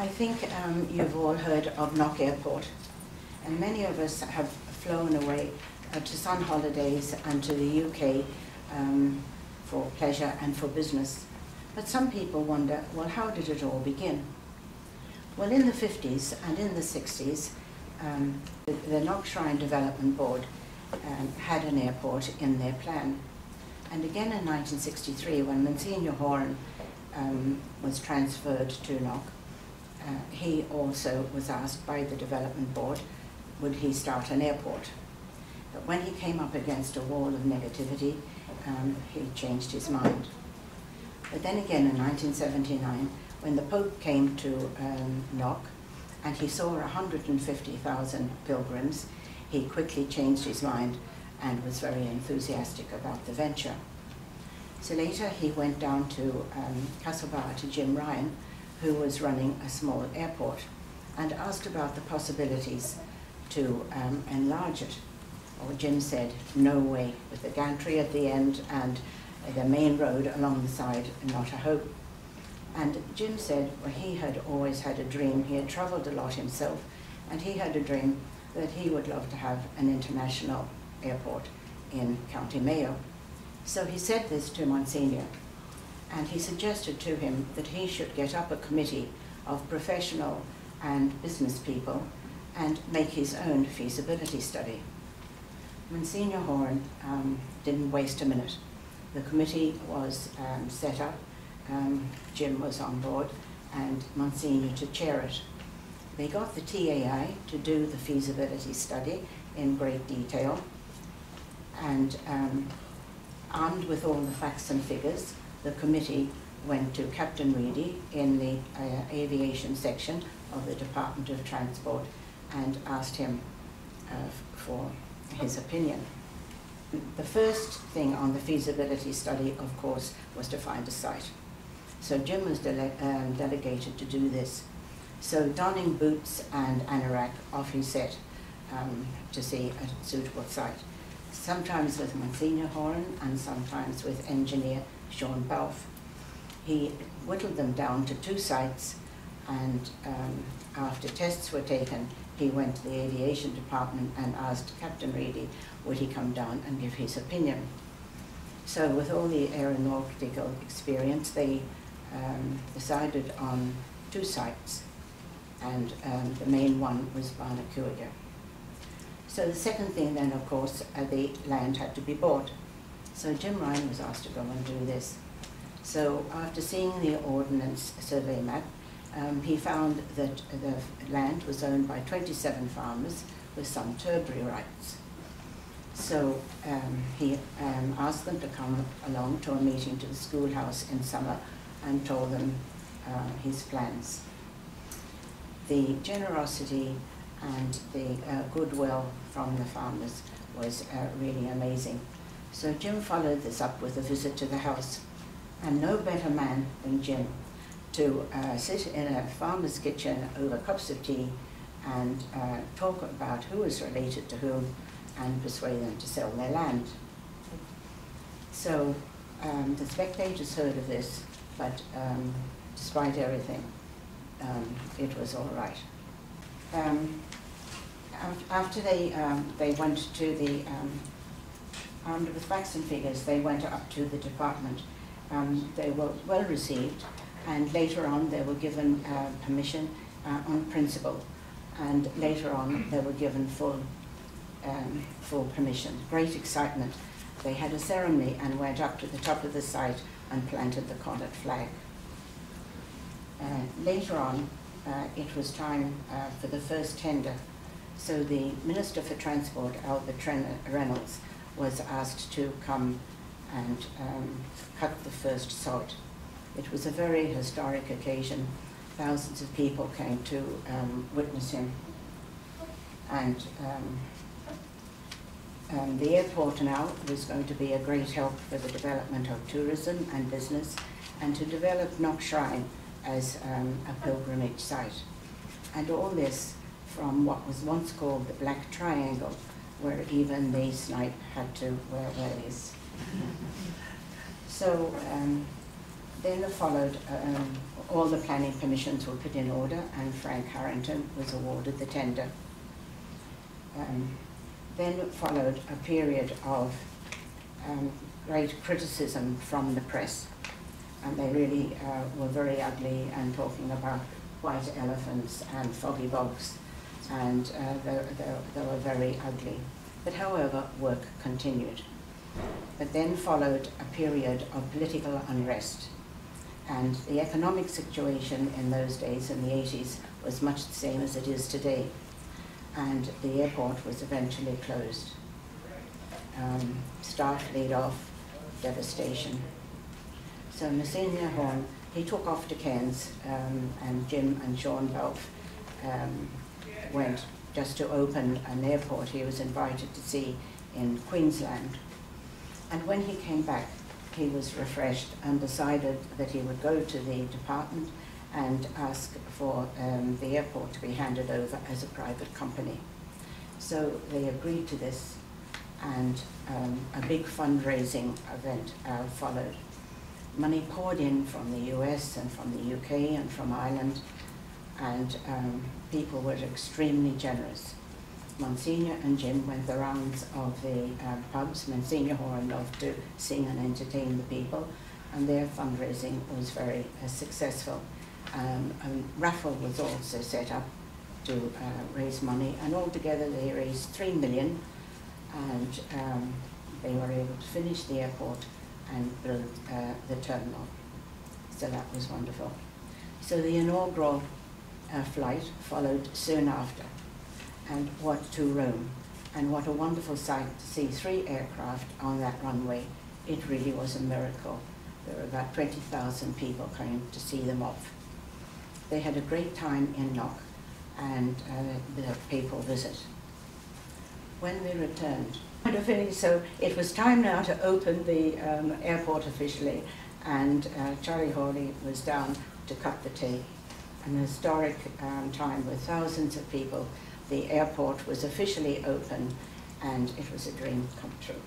I think you've all heard of Knock Airport, and many of us have flown away to sun holidays and to the UK for pleasure and for business. But some people wonder, well, how did it all begin? Well, in the 50s and in the 60s, the Knock Shrine Development Board had an airport in their plan. And again in 1963, when Monsignor Horan was transferred to Knock, he also was asked by the Development Board, would he start an airport? But when he came up against a wall of negativity, he changed his mind. But then again in 1979, when the Pope came to Knock and he saw 150,000 pilgrims, he quickly changed his mind and was very enthusiastic about the venture. So later he went down to Castlecourt to Jim Ryan, who was running a small airport, and asked about the possibilities to enlarge it. Well, Jim said, no way, with the gantry at the end and the main road along the side, not a hope. And Jim said, well, he had always had a dream. He had traveled a lot himself, and he had a dream that he would love to have an international airport in County Mayo. So he said this to Monsignor, and he suggested to him that he should get up a committee of professional and business people and make his own feasibility study. Monsignor Horan didn't waste a minute. The committee was set up, Jim was on board, and Monsignor to chair it. They got the TAI to do the feasibility study in great detail, and armed with all the facts and figures, the committee went to Captain Reedy in the aviation section of the Department of Transport and asked him for his opinion. The first thing on the feasibility study, of course, was to find a site. So Jim was delegated to do this. So donning boots and anorak, off he set to see a suitable site. Sometimes with Monsignor Horan and sometimes with engineer Sean Balfe. He whittled them down to 2 sites, and after tests were taken, he went to the aviation department and asked Captain Reedy would he come down and give his opinion. So with all the aeronautical experience, they decided on 2 sites, and the main one was Barnacuda. So the second thing then, of course, the land had to be bought. So Jim Ryan was asked to go and do this. So after seeing the ordnance survey map, he found that the land was owned by 27 farmers with some turbary rights. So he asked them to come along to a meeting to the schoolhouse in summer and told them his plans. The generosity and the goodwill from the farmers was really amazing. So Jim followed this up with a visit to the house, and no better man than Jim to sit in a farmer's kitchen over cups of tea and talk about who was related to whom and persuade them to sell their land. So the spectators heard of this, but despite everything, it was all right. After they went to the, armed with facts and figures, they went up to the department. They were well received, and later on they were given permission on principle, and later on they were given full permission. Great excitement. They had a ceremony and went up to the top of the site and planted the coloured flag. Later on, it was time for the first tender. So the Minister for Transport, Albert Reynolds, was asked to come and cut the first sod. It was a very historic occasion. Thousands of people came to witness him. And the airport now was going to be a great help for the development of tourism and business, and to develop Knock Shrine as a pilgrimage site. And all this from what was once called the Black Triangle, where even the snipe had to wear wellies. So Then followed, all the planning permissions were put in order, and Frank Harrington was awarded the tender. Then followed a period of great criticism from the press, and they really were very ugly and talking about white elephants and foggy bogs, and they were very ugly. But however, work continued. But then followed a period of political unrest, and the economic situation in those days, in the 80s, was much the same as it is today, and the airport was eventually closed. Staff laid off, devastation. So Monsignor Horn, he took off to Cairns, and Jim and Sean both went just to open an airport he was invited to see in Queensland. And when he came back, he was refreshed and decided that he would go to the department and ask for the airport to be handed over as a private company. So they agreed to this, and a big fundraising event followed. Money poured in from the US and from the UK and from Ireland, and people were extremely generous. Monsignor and Jim went the rounds of the pubs. Monsignor Horn loved to sing and entertain the people, and their fundraising was very successful. A raffle was also set up to raise money, and altogether they raised $3 million, and they were able to finish the airport and build the terminal. So that was wonderful. So the inaugural flight followed soon after, and what to Rome, and what a wonderful sight to see 3 aircraft on that runway. It really was a miracle. There were about 20,000 people coming to see them off. They had a great time in Knock, and the papal visit. When we returned, so it was time now to open the airport officially, and Charlie Hawley was down to cut the tape. An historic time with thousands of people. The airport was officially open, and it was a dream come true.